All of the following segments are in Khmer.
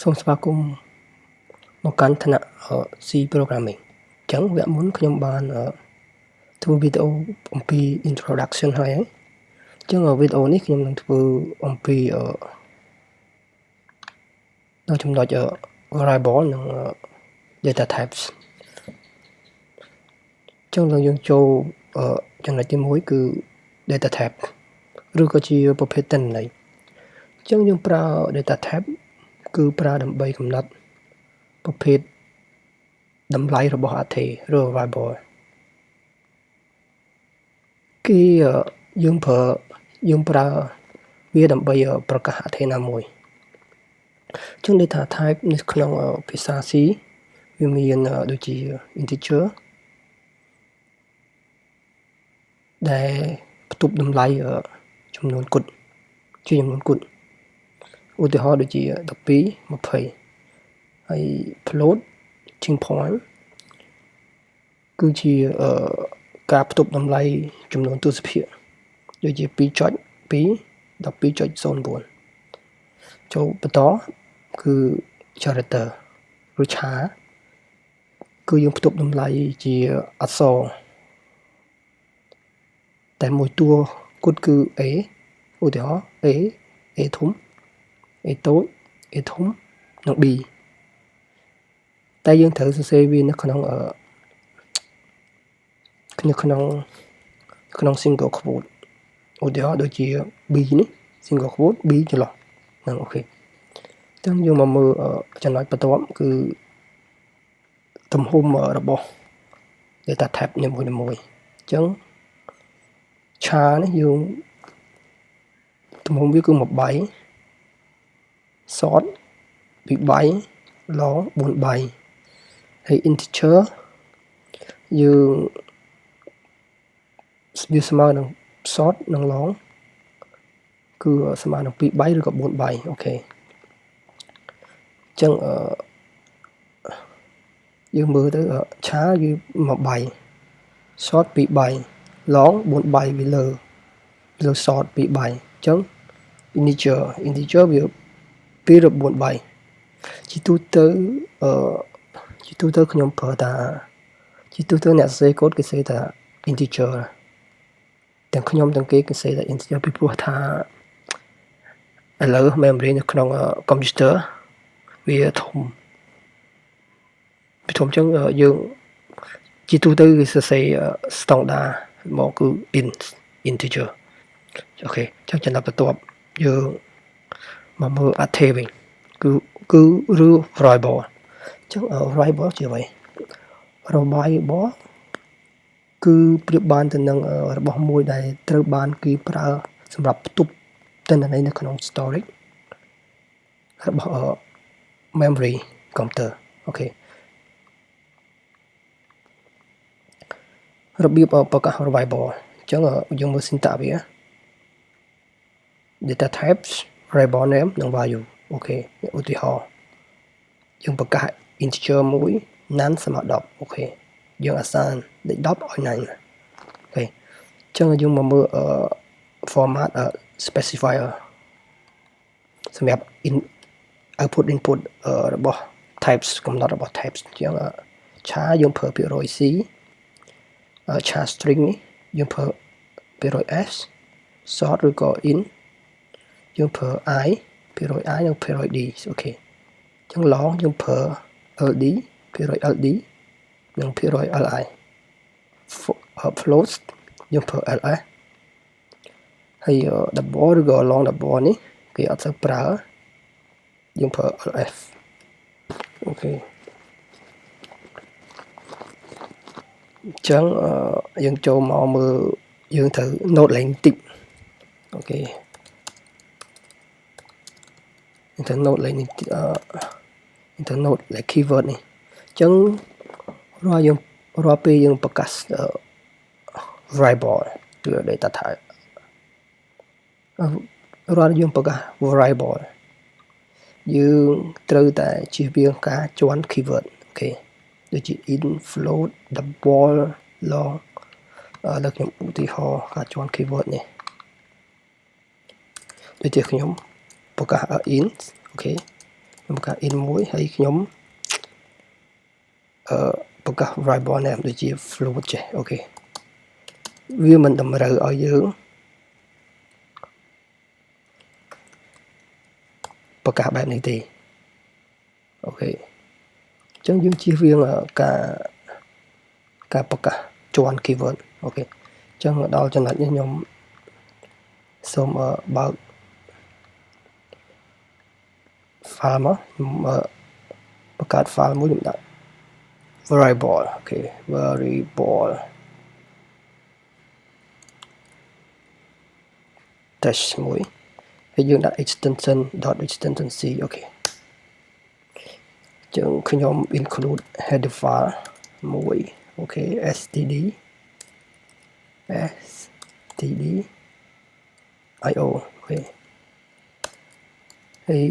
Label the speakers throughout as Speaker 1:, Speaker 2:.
Speaker 1: សូមស្វាគមន៍មកកាន់ថ្នាក់ C programming អញ្ចឹងវគ្គមុនខ្ញុំបានធ្វើវីដេអូអំពី introduction ហើយអញ្ចឹងវីដេអូនេះខ្ញុំនឹងធ្វើអំពីនៅចំណុច variable និង data types អញ្ចឹងយើងចូលចំណុចទី1គឺ data type ឬក៏ជាប្រភេទទិន្នន័យអញ្ចឹងយើងប្រើ data type គឺប្រើដើម្បីកំណត់ប្រភេទតម្លៃរបស់អត្ថេឬ variable គឺយើងប្រើវាដើម្បីប្រកាសអត្ថេណាមួយអញ្ចឹង data type នៅក្នុងភាសា C វាមានដូចជា integer ដែលផ្ទុកតម្លៃចំនួនគត់ជាចំនួនគត់ឧទាហរណ៍ដូចជា12 20ហើយ float string point គឺជាការផ្ទុកតម្លៃចំនួនទស្សភាគដូចជា 2.2 12.09 ចូលបន្តគឺ character ឬឆាគឺយើងផ្ទុកតម្លៃជាអក្សរតែមួយតួគត់គឺ A ឧទាហរណ៍ A ធំ A តូច A ធំនិង B តែយើងត្រូវសរសេរវានៅក្នុងsingle quote ឧទាហរណ៍ដូចជា B នេះ single quote B ចន្លោះហ្នឹងអូខេអញ្ចឹងយើងមកមើលចំណុចបន្ទាប់គឺទំហំរបស់ data type នីមួយៗអញ្ចឹងឆានេះយើងទំហំវាគឺ1បាយ short 2បាយ long 4បាយហើយ integer យើងវាស្មើនឹង short និង long គឺស្មើនឹង2បាយឬក៏4បាយអូខេអញ្ចឹងយើងមើលទៅឆាវា1បាយ short 2បាយ long 4បាយវាលើ short 2បាយអញ្ចឹង integer វា2ឬ4បាយជាទូទៅខ្ញុំប្រើថាជាទូទៅអ្នកសរសេរកូដគេសេថា integer ទាំងខ្ញុំទាំងគេសេថា integer ពីព្រោះថាឥឡូវ memory នៅក្នុង computer វាធំអញ្ចឹងយើងជាទូទៅគេសរសេរ standard មកគឺ integer អូខេអញ្ចឹងចំណុចបន្ទាប់យើងមកមើល array វិញគឺឬ variable អញ្ចឹង variable ជាអ្វី variable គឺប្រៀបបានទៅនឹងរបស់មួយដែលត្រូវបានគេប្រើសម្រាប់ផ្ទុកទិន្នន័យនៅក្នុង storage របស់ memory computer អូខេរបៀបប្រកាស variable អញ្ចឹងយើងមើល syntax វា data types variable name និង value អូខេឧទាហរណ៍យើងប្រកាស integer មួយ none ស្មើ10អូខេយើង assign លេខ10ឲ្យ none អូខេអញ្ចឹងយើងមកមើលformat specifier សម្រាប់ output input របស់ types កំណត់របស់ types អញ្ចឹងឆាយើងប្រើភាគរយ C ឆា string នេះយើងប្រើភាគរយ S short ឬក៏ int យើងប្រើ I ភាគរយ I និងភាគរយ D អូខេអញ្ចឹង long យើងប្រើ LD ភាគរយ LD និងភាគរយ LI float យើងប្រើ LS ហើយ double ឬក៏ long double នេះគេអត់សូវប្រើយើងប្រើ LF អូខេអញ្ចឹងយើងចូលមកមើលយើងត្រូវ note ឡើងតិចអូខេយើងត្រូវ note ឡើងតិចយើងត្រូវ note ឡើង keyword នេះអញ្ចឹងរាល់ពេលយើងប្រកាស variable ឬ data type រាល់យើងប្រកាស variable យើងត្រូវតែជៀសវាងការជន់ keyword អូខេដូចជា int float double long លើខ្ញុំឧទាហរណ៍ការជន់ keyword នេះដូចជាខ្ញុំប្រកាស int អូខេ ខ្ញុំបង្កើត in មួយហើយខ្ញុំបង្កើត variable name ដូចជា float ចេះអូខេវាមិនតម្រូវឲ្យយើងបង្កើតបែបនេះទេអូខេអញ្ចឹងយើងជៀសវាងការបង្កើតជាន់ keyword អូខេអញ្ចឹងដល់ចំណុចនេះខ្ញុំសូមបើក file មកខ្ញុំបង្កើត file មួយខ្ញុំដាក់ variable អូខេ variable test មួយហើយយើងដាក់ extension .extension c អូខេចឹងខ្ញុំ include header file មួយអូខេ std io អូខេហើយ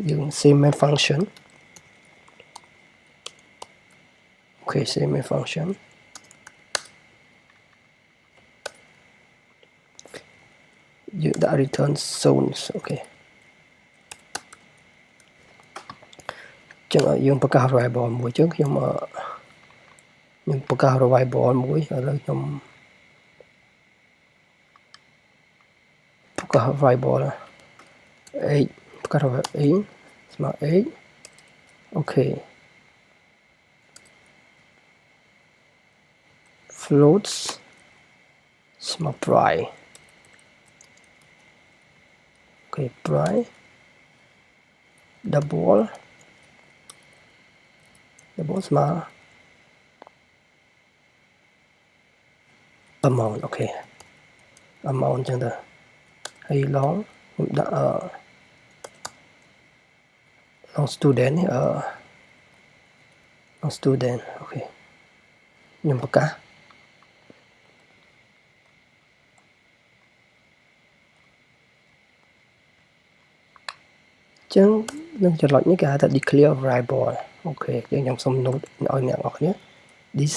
Speaker 1: យើង save main function អូខេ save main function យើងដាក់ return zones អូខេចឹងយើងបង្កើត variable មួយចឹងខ្ញុំបង្កើត variable មួយឥឡូវខ្ញុំបង្កើត variable age បង្កើត variable age ស្មើ age អូខេ floats ស្មើ price អូខេ price double ស្មើ amount អូខេ amount ចឹងទៅហើយ long ខ្ញុំដាក់long student នេះlong student អូខេខ្ញុំបង្កើតចឹងនឹងចំណុចនេះគេហៅថា declare variable អូខេយើងខ្ញុំសុំ note ឲ្យអ្នកនរគ្នា this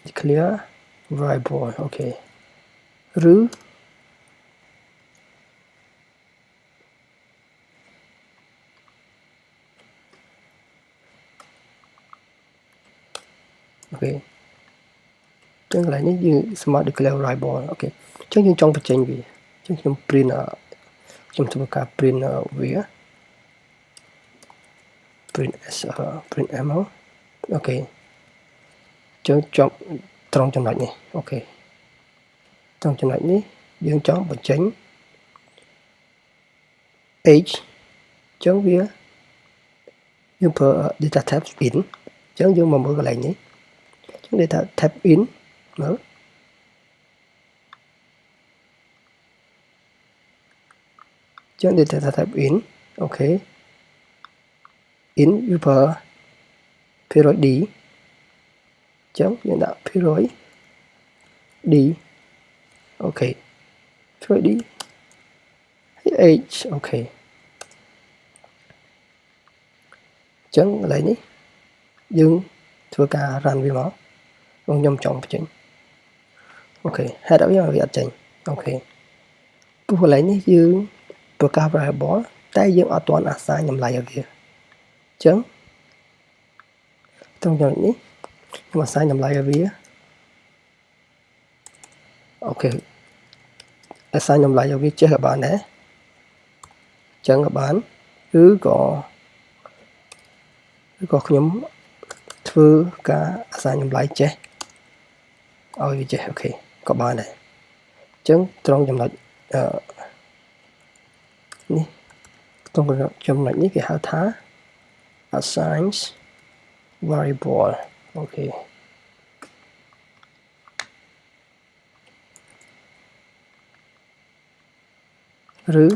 Speaker 1: declare variable អូខេឬអូខេចឹងកន្លែងនេះយើងស្មើ declare variable អូខេចឹងយើងចង់បញ្ចេញវាចឹងខ្ញុំ print ខ្ញុំធ្វើការ print វា print m អូខេចឹងចប់ត្រង់ចំណុចនេះអូខេត្រង់ចំណុចនេះយើងចង់បញ្ចេញ age ចឹងវាយើងប្រើ DataType in ចឹងយើងមកមើលកន្លែងនេះចឹង DataType in មើលចឹង DataType in អូខេ in វាប្រើ period d ចឹងយើងដាក់ period d អូខេ period d ហើយ age អូខេចឹងកន្លែងនេះយើងធ្វើការ run វាមកខ្ញុំចង់បញ្ចេញអូខេ head វាអត់ចេញអូខេព្រោះកន្លែងនេះយើងបង្កើត variable តែយើងអត់ទាន់ assign តម្លៃឲ្យវាចឹងត្រង់ចំណុចនេះខ្ញុំ assign តម្លៃឲ្យវាអូខេ assign តម្លៃឲ្យវាចេះក៏បានដែរចឹងក៏បានឬក៏ខ្ញុំធ្វើការ assign តម្លៃចេះឲ្យវាចេះអូខេក៏បានដែរចឹងត្រង់ចំណុចនេះត្រង់ចំណុចនេះគេហៅថា assign variable អូខេឬ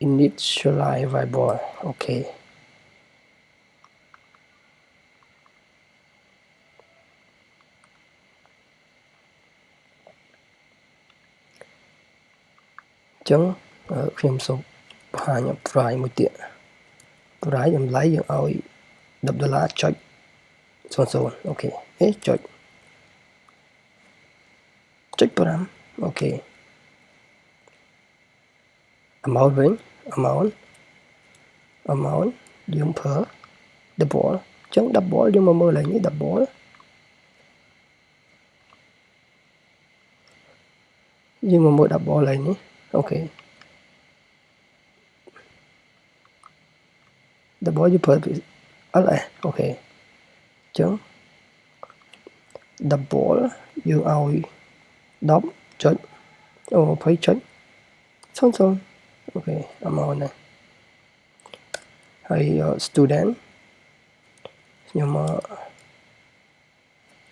Speaker 1: initialize variable អូខេចឹងខ្ញុំសូមបង្ហាញ price មួយទៀត price តម្លៃយើងឲ្យ$10.00 អូខេចុច5អូខេ amount វិញ amount យើងប្រើ double អញ្ចឹង double យើងមកមើលឡើងនេះ double យើងមកមើល double ឡើងនេះអូខេ double យើងប្រើ ls អូខេអញ្ចឹង double យើងឲ្យ10ចុច20ចុច00អូខេ amount ណាហើយ student ខ្ញុំមក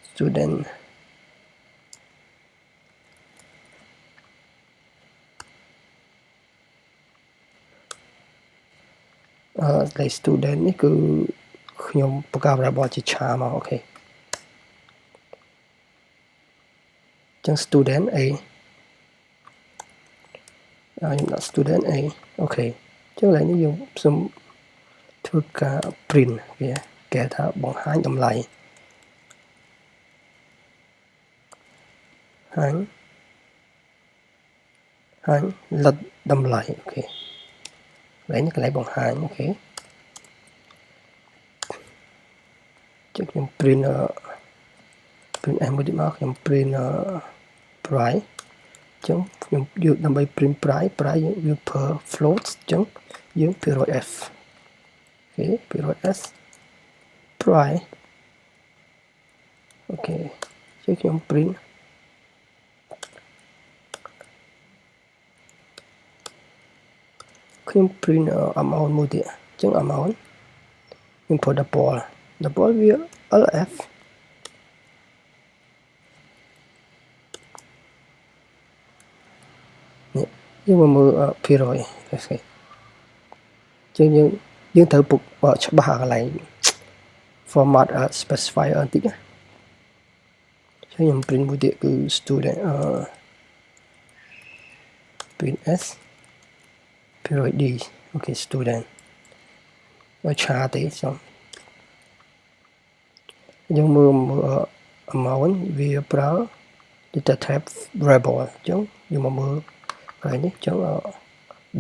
Speaker 1: student លេខ student នេះគឺខ្ញុំបង្កើត variable ជាឆាមកអូខេចឹង student A ខ្ញុំដាក់ student A អូខេចឹងឡើយនេះយើងសូមធ្វើការ print វាគេថាបង្ហាញតម្លៃហាញលិតតម្លៃអូខេឡើយនេះកន្លែងបង្ហាញអូខេចឹងខ្ញុំ print S មួយទៀតមកខ្ញុំ print price ចឹងខ្ញុំយកដើម្បី print price យើងវាប្រើ float ចឹងយើង%f អូខេ%s price អូខេចឹងខ្ញុំ print ខ្ញុំ print amount មួយទៀតចឹង amount ខ្ញុំប្រើ double វា lf យើងមកមើល%អូខេចឹងយើងត្រូវពុកច្បាស់កន្លែង format specifier បន្តិចណាចឹងខ្ញុំ print មួយទៀតគឺ student print s .d អូខេ student ឲ្យឆាទេxongយើងមើល amount វាប្រើ DataType Variable អញ្ចឹងយើងមកមើលកន្លែងនេះអញ្ចឹង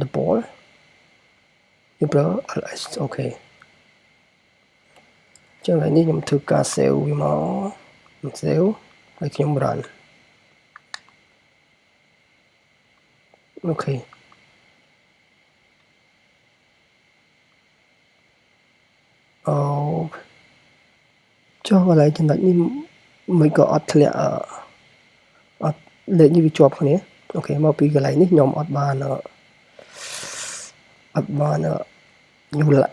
Speaker 1: double យើងប្រើ ls អូខេអញ្ចឹងឡើយនេះខ្ញុំធ្វើការ save វាមក save ហើយខ្ញុំ run អូខេចុះកន្លែងចំណុចនេះមិនក៏អត់ធ្លាក់អត់លេខនេះវាជាប់គ្នាអូខេមកពីកន្លែងនេះខ្ញុំអត់បានយល់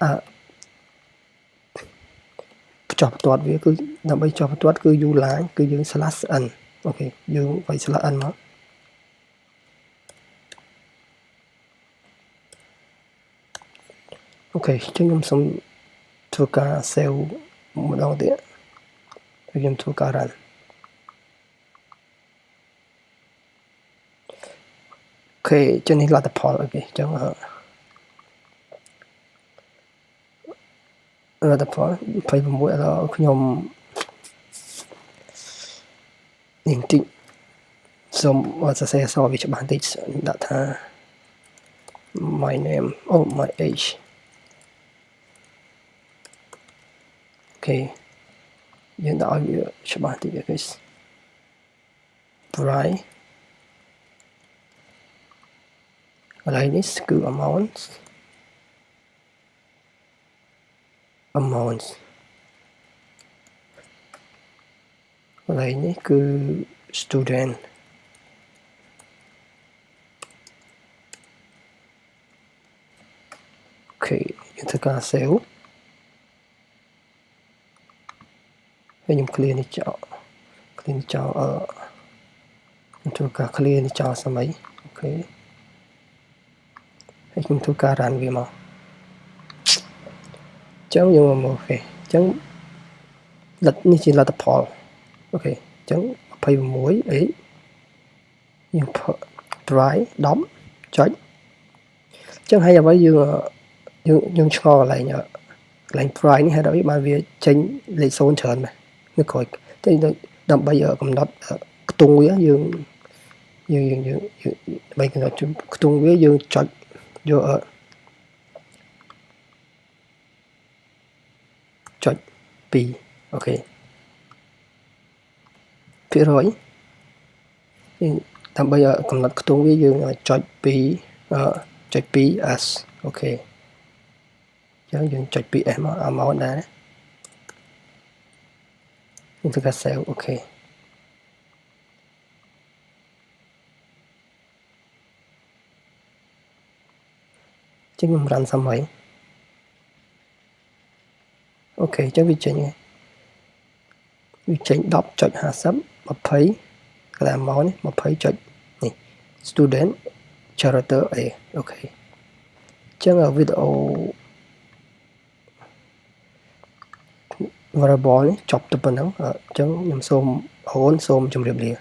Speaker 1: ចប់ផ្ទាត់វាគឺដើម្បីចប់ផ្ទាត់គឺ u line គឺយើង /n អូខេយើងវាយ /n មកអូខេអញ្ចឹងខ្ញុំសូមធ្វើការ save ម្ដងទៀតហើយខ្ញុំធ្វើការ run អូខេចឹងនេះលទ្ធផលអូខេអញ្ចឹងលទ្ធផល26ឥឡូវខ្ញុំនេះបន្តិចសូមសរសេរអក្សរវាច្បាស់បន្តិចដាក់ថា my name my age អូខេយើងដាក់ឲ្យវាច្បាស់បន្តិចអូខេ price កន្លែងនេះគឺ amount កន្លែងនេះគឺ student អូខេយើងធ្វើការ save ហើយខ្ញុំ clear នេះចោលខ្ញុំធ្វើការ clear នេះចោលសម័យអូខេហើយខ្ញុំធ្វើការ run វាមកចឹងយើងមកអូខេចឹងនេះជាលទ្ធផលអូខេចឹង26អីយើង try 10ចុចចឹងហើយអ្វីយើងឆ្ងល់កន្លែង try នេះហេតុអីបានវាចេញលេខ0ច្រើនណាស់នៅក្រោយតែដើម្បីកំណត់ខ្ទង់វាយើងដើម្បីកំណត់ខ្ទង់វាយើងចុច យកចុច2អូខេភាគរយដើម្បីកំណត់ខ្ទង់វាយើងចុច2s អូខេយើងចុច 2s មកដែរយើងធ្វើការ save អូខេចឹងខ្ញុំ run សាំហើយអូខេចឹងវាចេញហើយវាចេញ 10.50 20 កន្លែងមកនេះ 20 ចុចនេះ student character A អូខេចឹងវីដេអូ variable នេះចប់ទៅប៉ុណ្ណឹងចឹងខ្ញុំសូមអូនសូមជម្រាបលា